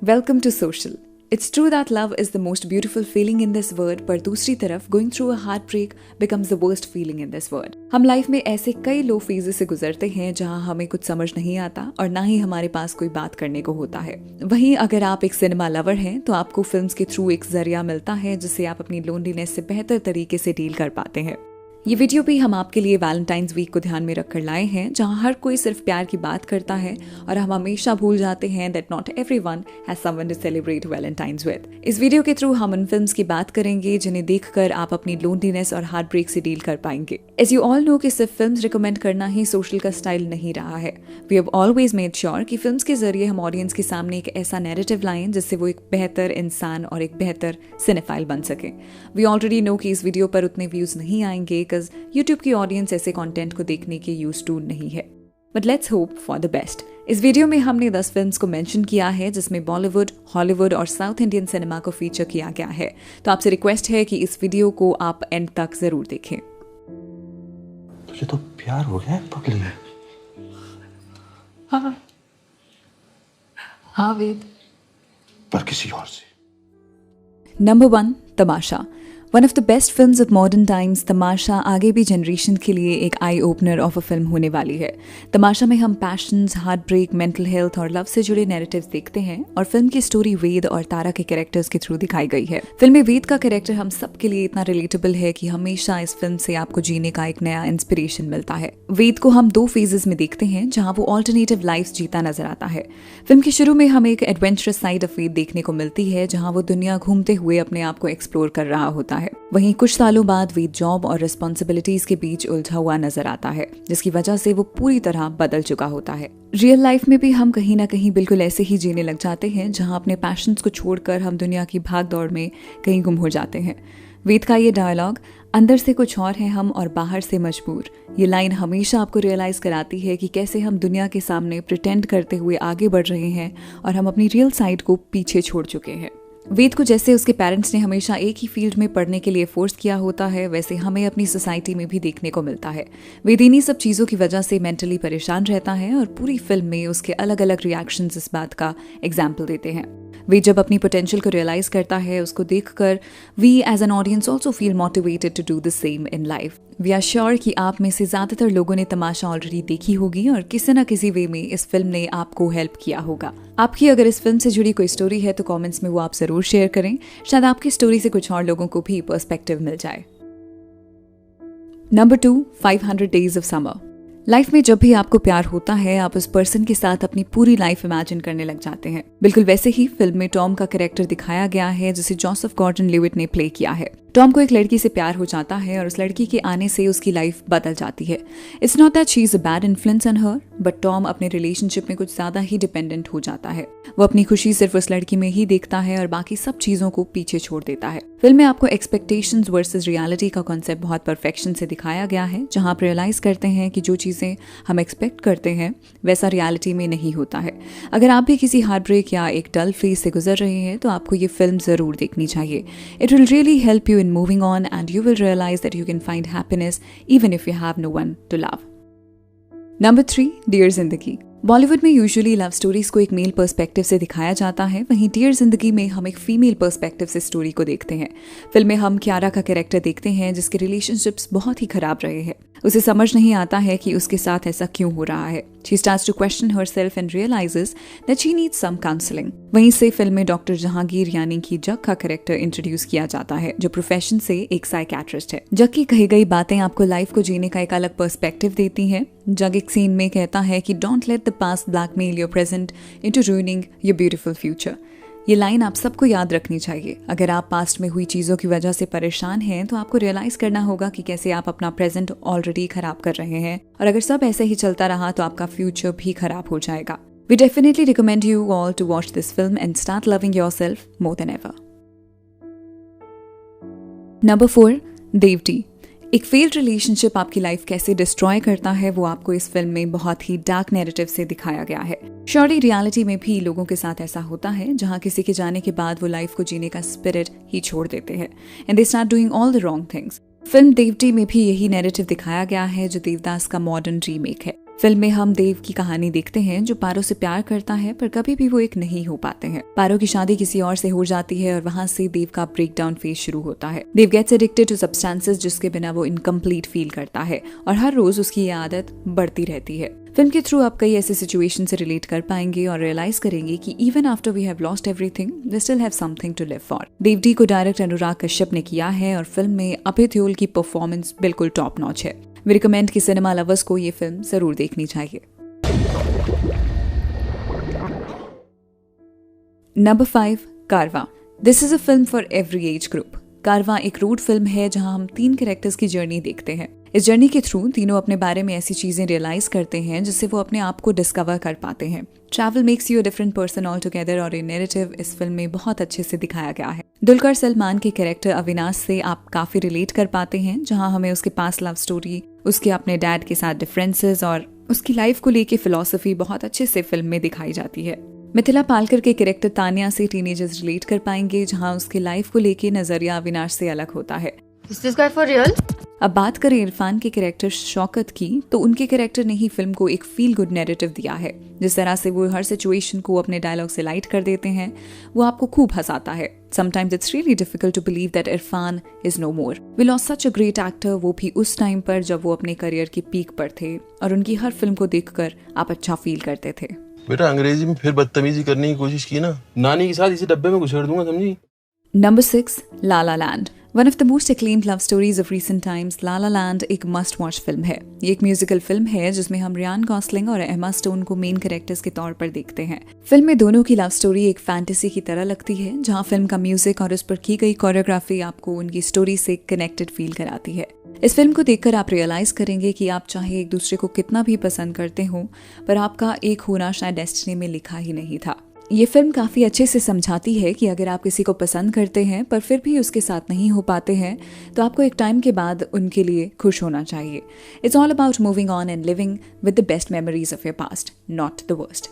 Welcome to social. It's true that love is the most beautiful feeling in this world, पर दूसरी तरफ going through a heart break becomes the worst feeling in this world. हम life में ऐसे कई लो phases से गुजरते हैं जहां हमें कुछ समझ नहीं आता और ना ही हमारे पास कोई बात करने को होता है। वहीं अगर आप एक सिनेमा लवर हैं तो आपको फिल्म्स के थ्रू एक जरिया मिलता है जिससे आप अपनी लोनलीनेस से बेहतर तरीके से डील कर पाते हैं। ये वीडियो भी हम आपके लिए वैलेंटाइंस वीक को ध्यान में रखकर लाए हैं, जहां हर कोई सिर्फ प्यार की बात करता है और हम हमेशा भूल जाते हैं that not everyone has someone to celebrate Valentine's with. इस वीडियो के थ्रू हम उन फिल्म्स की बात करेंगे जिन्हें देखकर आप अपनी लोनलीनेस और हार्ट ब्रेक से डील कर पाएंगे। एज यू ऑल नो कि सिर्फ फिल्म्स रिकमेंड करना ही सोशल का स्टाइल नहीं रहा है। We have always made sure कि फिल्म्स के जरिए हम ऑडियंस के सामने एक ऐसा नैरेटिव लाएं जिससे वो एक बेहतर इंसान और एक बेहतर सिनेफाइल बन सके। वी ऑलरेडी नो कि इस वीडियो पर उतने व्यूज नहीं आएंगे बिकॉज यूट्यूब की ऑडियंस ऐसे कंटेंट को देखने के यूज्ड टू नहीं है, but let's hope for the best. इस वीडियो में हमने 10 फिल्म्स को मेंशन किया है जिसमें बॉलीवुड, हॉलीवुड और साउथ इंडियन सिनेमा को फीचर किया गया है। तो आपसे रिक्वेस्ट है कि इस वीडियो को आप एंड तक जरूर देखें। तुझे तो प्यार हो गया है पगली। हाँ वेद, पर किसी और से। Number 1, Tamasha. One of the best films of modern times, Tamasha आगे भी जनरेशन के लिए एक eye opener of a film होने वाली है। तमाशा में हम passions, heart break, mental health और लव से जुड़े नैरेटिव्स देखते हैं और फिल्म की स्टोरी वेद और तारा के कैरेक्टर्स के थ्रू दिखाई गई है। फिल्म में वेद का कैरेक्टर हम सब के लिए इतना रिलेटेबल है कि हमेशा इस फिल्म से आपको जीने का एक नया इंस्पिरेशन मिलता है। वेद को हम 2 फेजेस में देखते हैं जहां वो ऑल्टरनेटिव लाइफ जीता नजर आता है। फिल्म के शुरू में हमें एक एडवेंचरस साइड ऑफ वेद देखने को मिलती है जहां वो दुनिया घूमते हुए अपने आप को एक्सप्लोर कर रहा होता है। वहीं कुछ सालों बाद वेद जॉब और रिस्पॉन्सिबिलिटीज के बीच उलझा हुआ नजर आता है, जिसकी वजह से वो पूरी तरह बदल चुका होता है। रियल लाइफ में भी हम कहीं ना कहीं बिल्कुल ऐसे ही जीने लग जाते हैं जहां अपने पैशंस को छोड़कर हम दुनिया की भाग दौड़ में कहीं गुम हो जाते हैं। वेद का ये डायलॉग, अंदर से कुछ और है हम और बाहर से मजबूर, ये लाइन हमेशा आपको रियलाइज कराती है कि कैसे हम दुनिया के सामने प्रिटेंड करते हुए आगे बढ़ रहे हैं और हम अपनी रियल साइड को पीछे छोड़ चुके हैं। वेद को जैसे उसके पेरेंट्स ने हमेशा एक ही फील्ड में पढ़ने के लिए फोर्स किया होता है, वैसे हमें अपनी सोसाइटी में भी देखने को मिलता है। वेद इन्हीं सब चीज़ों की वजह से मेंटली परेशान रहता है और पूरी फिल्म में उसके अलग अलग रिएक्शंस इस बात का एग्जाम्पल देते हैं। वेद जब अपनी पोटेंशियल को रियलाइज करता है, उसको देखकर we as an audience also feel motivated to do the same in life. We are sure कि आप में से ज्यादातर लोगों ने तमाशा ऑलरेडी देखी होगी और किसी न किसी वे में इस फिल्म ने आपको हेल्प किया होगा। आपकी अगर इस फिल्म से जुड़ी कोई स्टोरी है तो कमेंट्स में वो आप जरूर शेयर करें, शायद आपकी स्टोरी से कुछ और लोगों को भी पर्सपेक्टिव मिल जाए। Number 2, 500 days of summer. Life में जब भी आपको प्यार होता है, आप उस पर्सन के साथ अपनी पूरी लाइफ इमेजिन करने लग जाते हैं। बिल्कुल वैसे ही फिल्म में टॉम का कैरेक्टर दिखाया गया है जिसे जोसेफ गॉर्डन लीविट ने प्ले किया है। टॉम को एक लड़की से प्यार हो जाता है और उस लड़की के आने से उसकी लाइफ बदल जाती है। It's not that she is a bad influence on her, but Tom अपने रिलेशनशिप में कुछ ज्यादा ही डिपेंडेंट हो जाता है। वो अपनी खुशी सिर्फ उस लड़की में ही देखता है और बाकी सब चीजों को पीछे छोड़ देता है। फिल्म में आपको एक्सपेक्टेशंस वर्सेस रियलिटी का कॉन्सेप्ट बहुत परफेक्शन से दिखाया गया है, जहां आप रियलाइज करते हैं कि जो चीजें हम एक्सपेक्ट करते हैं वैसा रियलिटी में नहीं होता है। अगर आप भी किसी हार्ट ब्रेक या एक डल फेज से गुजर रहे हैं तो आपको ये फिल्म जरूर देखनी चाहिए। It will really help you in moving on and you will realize that you can find happiness even if you have no one to love. Number 3, dear जिंदगी। बॉलीवुड में यूजुअली लव स्टोरीज को एक mail perspective से दिखाया जाता है, वहीं dear जिंदगी में हम एक फीमेल पर्सपेक्टिव से स्टोरी को देखते हैं। फिल्म में हम क्यारा का कैरेक्टर देखते हैं जिसके रिलेशनशिप्स बहुत ही खराब रहे हैं। उसे समझ नहीं आता है कि उसके साथ ऐसा क्यों हो रहा है। She starts to question herself and realizes that she needs some counseling. वहीं से फिल्म में डॉक्टर जहांगीर यानी कि जग का कैरेक्टर इंट्रोड्यूस किया जाता है, जो प्रोफेशन से एक साइकेट्रिस्ट है। जग की कही गई बातें आपको लाइफ को जीने का एक अलग पर्सपेक्टिव देती हैं। जग एक सीन में कहता है कि don't let the past blackmail your present into ruining your beautiful future. ये लाइन आप सबको याद रखनी चाहिए। अगर आप पास्ट में हुई चीज़ों की वजह से परेशान हैं तो आपको रियलाइज करना होगा कि कैसे आप अपना प्रेजेंट ऑलरेडी खराब कर रहे हैं और अगर सब ऐसे ही चलता रहा तो आपका फ्यूचर भी खराब हो जाएगा। We definitely recommend you all to watch this film and start loving yourself more than ever. Number 4, देवटी। एक फेल्ड रिलेशनशिप आपकी लाइफ कैसे डिस्ट्रॉय करता है वो आपको इस फिल्म में बहुत ही डार्क नैरेटिव से दिखाया गया है। श्योरली रियलिटी में भी लोगों के साथ ऐसा होता है जहां किसी के जाने के बाद वो लाइफ को जीने का स्पिरिट ही छोड़ देते हैं and they start doing all the wrong things. Film देवटी में भी यही नैरेटिव दिखाया गया है जो देवदास का मॉडर्न रीमेक है। फिल्म में हम देव की कहानी देखते हैं जो पारो से प्यार करता है पर कभी भी वो एक नहीं हो पाते हैं। पारो की शादी किसी और से हो जाती है और वहाँ से देव का ब्रेकडाउन फेज शुरू होता है। देव गेट्स एडिक्टेड टू सब्सटेंसेस जिसके बिना वो इनकम्प्लीट फील करता है और हर रोज उसकी ये आदत बढ़ती रहती है। फिल्म के थ्रू आप कई ऐसे सिचुएशन से रिलेट कर पाएंगे और रियलाइज करेंगे कि even after we have lost everything we still have something to live for. Dev D को डायरेक्ट अनुराग कश्यप ने किया है और फिल्म में अभय देओल की परफॉर्मेंस बिल्कुल टॉप नॉच है। वी रिकमेंड कि सिनेमा लवर्स को ये फिल्म जरूर देखनी चाहिए। Number 5, Karwaan. This is a film for every age group. कारवां एक रोड फिल्म है जहां हम 3 कैरेक्टर्स की जर्नी देखते हैं। इस जर्नी के थ्रू तीनों अपने बारे में ऐसी चीजें रियलाइज करते हैं जिससे वो अपने आप को डिस्कवर कर पाते हैं। Travel makes you a different person all together और ये नैरेटिव इस फिल्म में बहुत अच्छे से दिखाया गया है। दुलकर सलमान के कैरेक्टर अविनाश से आप काफी रिलेट कर पाते हैं, जहां हमें उसके पास लव स्टोरी, उसके अपने डैड के साथ डिफरेंसेस और उसकी लाइफ को लेके फिलॉसफी बहुत अच्छे से फिल्म में दिखाई जाती है। मिथिला पालकर के कैरेक्टर तान्या से टीनेजर्स रिलेट कर पाएंगे, जहां उसकी लाइफ को लेके नजरिया अविनाश से अलग होता है। Is this guy for real? अब बात करें इरफान के कैरेक्टर शौकत की, तो उनके कैरेक्टर ने ही फिल्म को एक फील गुड नैरेटिव दिया है। जिस तरह से वो हर सिचुएशन को अपने डायलॉग से लाइट कर देते हैं, वो आपको खूब हंसाता है। Sometimes it's really difficult to believe that Irfan is no more. We lost such a great actor, वो भी उस टाइम पर जब वो अपने करियर की पीक पर थे और उनकी हर फिल्म को देखकर आप अच्छा फील करते थे। बेटा अंग्रेजी में फिर बदतमीजी करने की कोशिश की ना, नानी के साथ इसी डब्बे में घुसेड़ दूंगा, समझी? Number 6, La La Land. One of the most acclaimed love stories of recent times, La La Land एक मस्ट वॉच फिल्म है। ये एक म्यूजिकल फिल्म है जिसमें हम रियान गॉसलिंग और एमा स्टोन को मेन कैरेक्टर्स के तौर पर देखते हैं। फिल्म में दोनों की लव स्टोरी एक फैंटेसी की तरह लगती है, जहां फिल्म का म्यूजिक और उस पर की गई कोरियोग्राफी आपको उनकी स्टोरी से कनेक्टेड फील कराती है। इस फिल्म को देखकर आप रियलाइज करेंगे कि आप चाहे एक दूसरे को कितना भी पसंद करते हो, पर आपका एक होना शायद डेस्टिनी में लिखा ही नहीं था। ये फिल्म काफी अच्छे से समझाती है कि अगर आप किसी को पसंद करते हैं पर फिर भी उसके साथ नहीं हो पाते हैं, तो आपको एक टाइम के बाद उनके लिए खुश होना चाहिए। It's all about moving on and living with the best memories of your past, not the worst.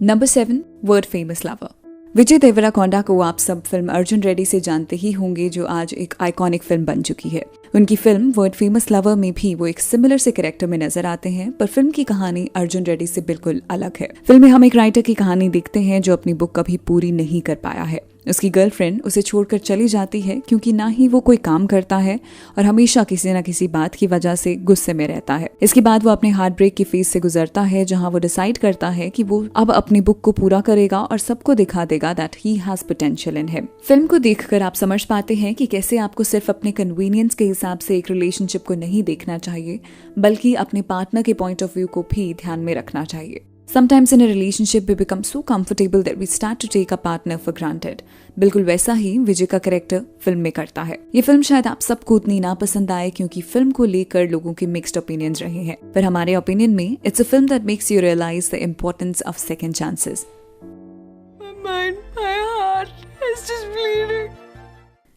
Number 7, world famous lover. Vijay Deverakonda को आप सब फिल्म अर्जुन रेड्डी से जानते ही होंगे, जो आज एक आइकॉनिक फिल्म बन चुकी है। उनकी फिल्म वर्ल्ड फेमस लवर में भी वो एक सिमिलर से कैरेक्टर में नजर आते हैं, पर फिल्म की कहानी अर्जुन रेड्डी से बिल्कुल अलग है। फिल्म में हम एक राइटर की कहानी देखते हैं जो अपनी बुक कभी पूरी नहीं कर पाया है। उसकी गर्लफ्रेंड उसे छोड़कर चली जाती है क्योंकि ना ही वो कोई काम करता है और हमेशा किसी न किसी बात की वजह से गुस्से में रहता है। इसके बाद वो अपने हार्ट ब्रेक की फेज से गुजरता है, जहां वो डिसाइड करता है कि वो अब अपनी बुक को पूरा करेगा और सबको दिखा देगा that he has potential in him. Film को देखकर आप समझ पाते हैं कि कैसे आपको सिर्फ अपने कन्वीनियंस के हिसाब से एक रिलेशनशिप को नहीं देखना चाहिए, बल्कि अपने पार्टनर के पॉइंट ऑफ व्यू को भी ध्यान में रखना चाहिए। Sometimes in a relationship we become so comfortable that we start to take our partner for granted. बिल्कुल वैसा ही विजय का कैरेक्टर फिल्म में करता है। ये फिल्म शायद आप सबको उतनी ना पसंद आए क्योंकि फिल्म को लेकर लोगों के मिक्स्ड ओपिनियंस रहे हैं, पर हमारे ओपिनियन में it's a film that makes you realise the importance of second chances.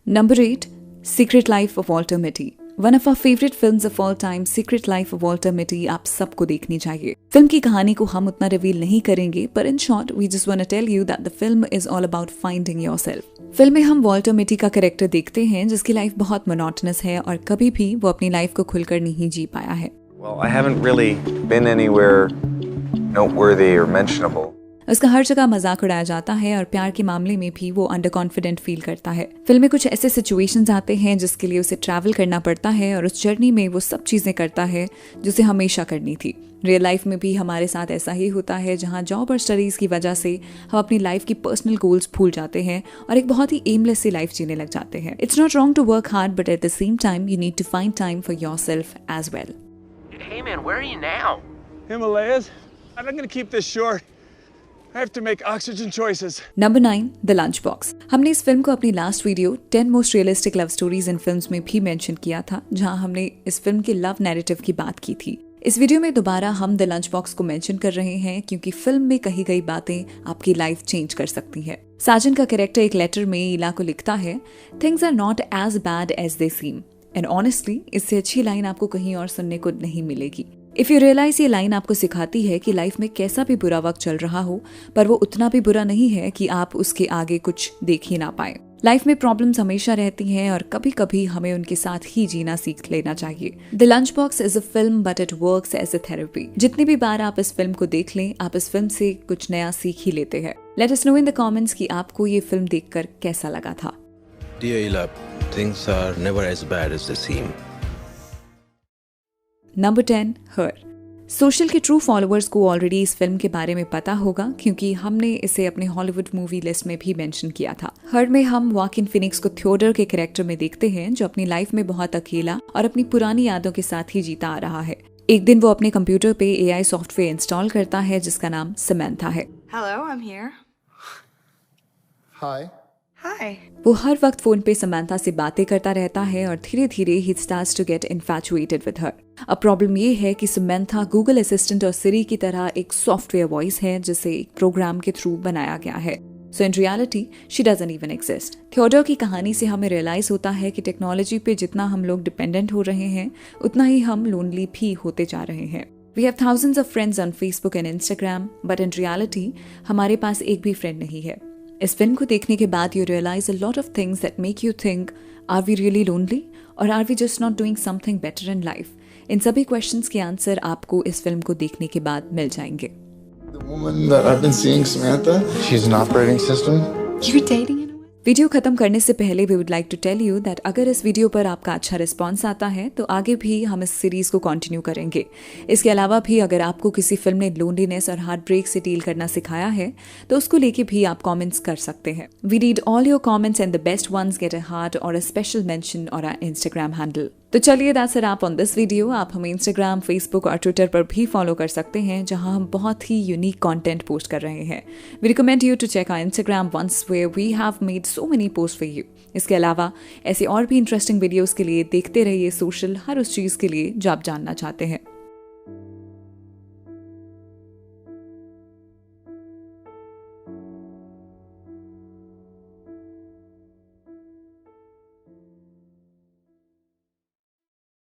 Number 8, Secret Life of Walter Mitty. One of our favourite films of all time, Secret Life of Walter Mitty आप सबको देखनी चाहिए। Film की कहानी को हम उतना reveal नहीं करेंगे, पर in short we just want to tell you that the film is all about finding yourself. Film में हम वॉल्टर मिटी का कैरेक्टर देखते हैं जिसकी लाइफ बहुत मोनोटोनस है और कभी भी वो अपनी लाइफ को खुलकर नहीं जी पाया है। Well, I haven't really been anywhere noteworthy or mentionable. उसका हर जगह मजाक उड़ाया जाता है और प्यार के मामले में भी वो अंडर कॉन्फिडेंट फील करता है। फिल्म में कुछ ऐसे सिचुएशंस आते हैं जिसके लिए उसे ट्रैवल करना पड़ता है और उस जर्नी में वो सब चीजें करता है जिसे हमेशा करनी थी। रियल लाइफ में भी हमारे साथ ऐसा ही होता है, जहां जॉब और स्टडीज की वजह से हम अपनी लाइफ की पर्सनल गोल्स भूल जाते हैं और एक बहुत ही एमलेस सी लाइफ जीने लग जाते हैं। It's not wrong to work hard, but at the same time you need to find time for yourself as well. Hey man, where are you now? Himalayas? I'm going to keep this short. I have to make oxygen choices. Number 9, the lunch box. हमने इस film को अपनी last video 10 most realistic love stories in films में भी mention किया था, जहां हमने इस फिल्म के लव नैरेटिव की बात की थी। इस वीडियो में दोबारा हम द लंच बॉक्स को मेंशन कर रहे हैं क्योंकि फिल्म में कही गई बातें आपकी लाइफ चेंज कर सकती हैं। साजन का कैरेक्टर एक लेटर में इला को लिखता है, things are not as bad as they seem. And honestly इससे अच्छी लाइन आपको कहीं और सुनने को नहीं मिलेगी। इफ यू रियलाइज, ये लाइन आपको सिखाती है कि लाइफ में कैसा भी बुरा वक्त चल रहा हो, पर वो उतना भी बुरा नहीं है कि आप उसके आगे कुछ देख ही ना पाए। लाइफ में प्रॉब्लम्स हमेशा रहती हैं और कभी कभी हमें उनके साथ ही जीना सीख लेना चाहिए। The Lunchbox is a film but it works as a therapy. जितनी भी बार आप इस फिल्म को देख लें, आप इस फिल्म से कुछ नया सीख ही लेते हैं। Let us know in the comments कि आपको ये फिल्म देखकर कैसा लगा था। Dear Ila, things are never as bad as they seem. Number 10, her. Social के ट्रू फॉलोअर्स को ऑलरेडी इस फिल्म के बारे में पता होगा क्योंकि हमने इसे अपने हॉलीवुड मूवी लिस्ट में भी मेंशन किया था। हर में हम वाकिन फिनिक्स को थियोडर के कैरेक्टर में देखते हैं, जो अपनी लाइफ में बहुत अकेला और अपनी पुरानी यादों के साथ ही जीता आ रहा है। एक दिन वो अपने कंप्यूटर पे AI सॉफ्टवेयर इंस्टॉल करता है जिसका नाम समैंथा है। Hello, I'm here. Hi. Hi. वो हर वक्त फोन पे समैंथा से बातें करता रहता है और धीरे धीरे ही starts to get infatuated with her. अब प्रॉब्लम ये है कि समैंथा गूगल असिस्टेंट और सिरी की तरह एक सॉफ्टवेयर वॉइस है जिसे एक प्रोग्राम के थ्रू बनाया गया है। So in reality she doesn't even exist. Theodore की कहानी से हमें रियलाइज होता है कि टेक्नोलॉजी पे जितना हम लोग डिपेंडेंट हो रहे हैं, उतना ही हम लोनली भी होते जा रहे हैं। We have thousands of friends on Facebook and Instagram, but in reality, हमारे पास एक भी फ्रेंड नहीं है। इस फिल्म को देखने के बाद you realize a lot of things that make you think, are we really lonely? or are we just not doing something better in life? इन सभी क्वेश्चंस के आंसर आपको इस फिल्म को देखने के बाद मिल जाएंगे। The woman that I've been seeing, Samantha, She's an operating system? You're dating anyone? Video खत्म करने से पहले we would like to tell you that अगर इस वीडियो पर आपका अच्छा रिस्पॉन्स आता है तो आगे भी हम इस सीरीज को कंटिन्यू करेंगे। इसके अलावा भी अगर आपको किसी फिल्म ने लोनलीनेस और हार्ट ब्रेक से डील करना सिखाया है तो उसको लेके भी आप कमेंट्स कर सकते हैं। We read all your comments and the best ones get a heart or a special mention और अ इंस्टाग्राम हैंडल। तो चलिए that's it up on this video. आप हमें इंस्टाग्राम, फेसबुक और ट्विटर पर भी फॉलो कर सकते हैं जहां हम बहुत ही यूनिक कंटेंट पोस्ट कर रहे हैं। We recommend you to check our Instagram once where we have made so many post for you. इसके अलावा ऐसे और भी इंटरेस्टिंग वीडियोस के लिए देखते रहिए सोशल, हर उस चीज के लिए जो आप जानना चाहते हैं।